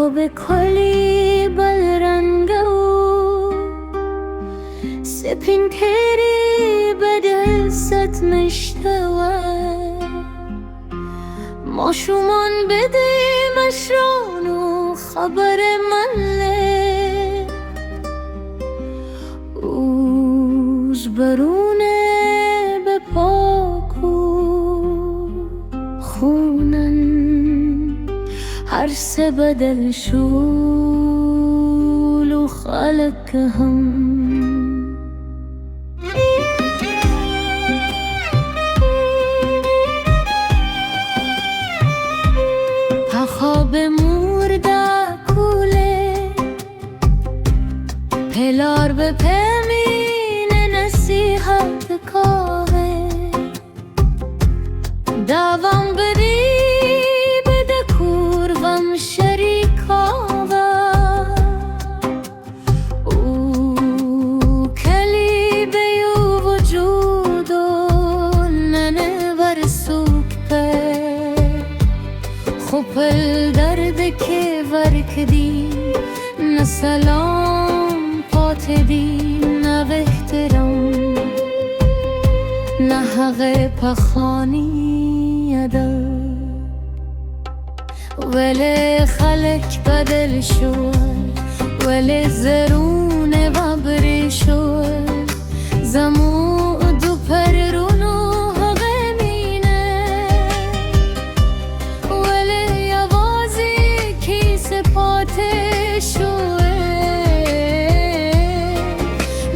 خوب کلی بلرنگو سپین تیری به دلست مشتوه ما شومان بدیم اشرانو خبر منله اوز برونه به پاکو خونن هر سه بدل شول و خلق هم خواب مرده کوله پلار به پمین نصیحت کاوه دوام بری بده کوروم شریکاوه او کلی بیو وجودو ننه برسوک په خوبل درد که ورک دی نه سلام پات دی نه احترام نه حق پخانی ادا ولی خلق بدل شد ولی زرون وبری شد زمو دو پرونو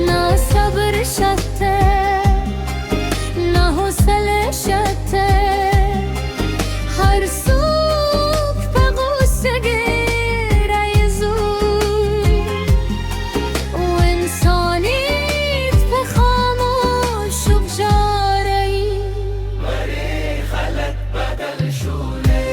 نه صبر شته نه حوصله شته هر صبح به غصه گیره زود و انسانیت به خاموش و بجارهی ولی خلق بدل شونه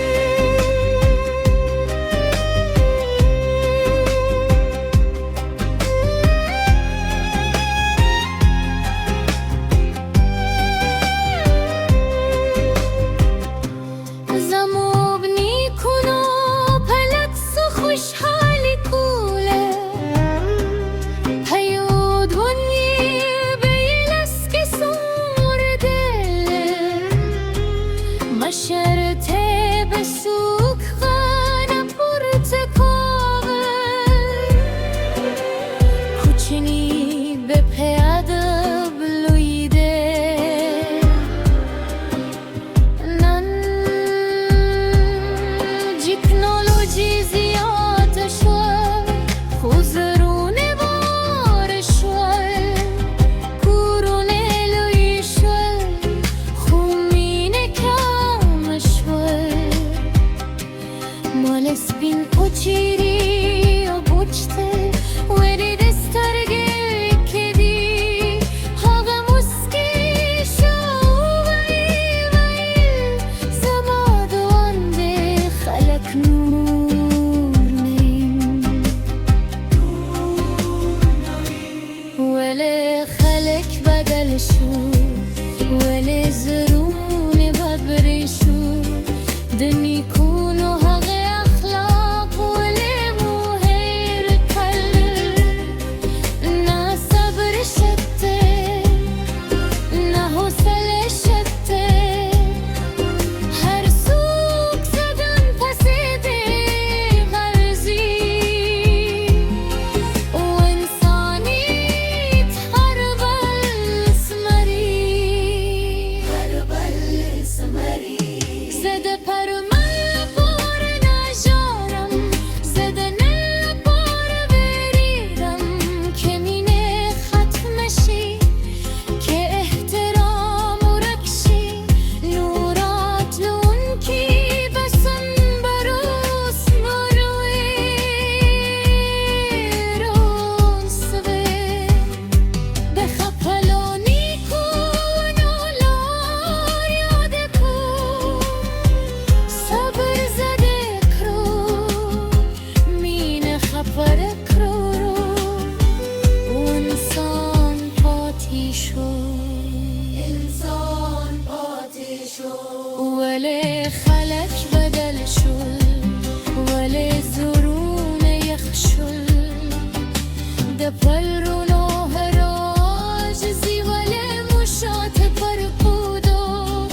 والروناه راجزی ولی مشات پرپودو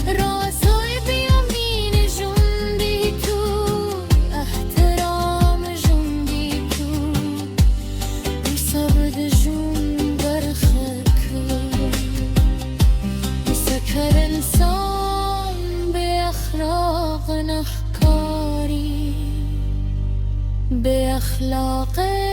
راسای بیامین جندی تو احترام جندی تو بسبد جون برخک بسكر انسان بأخلاق نحكاري بأخلاق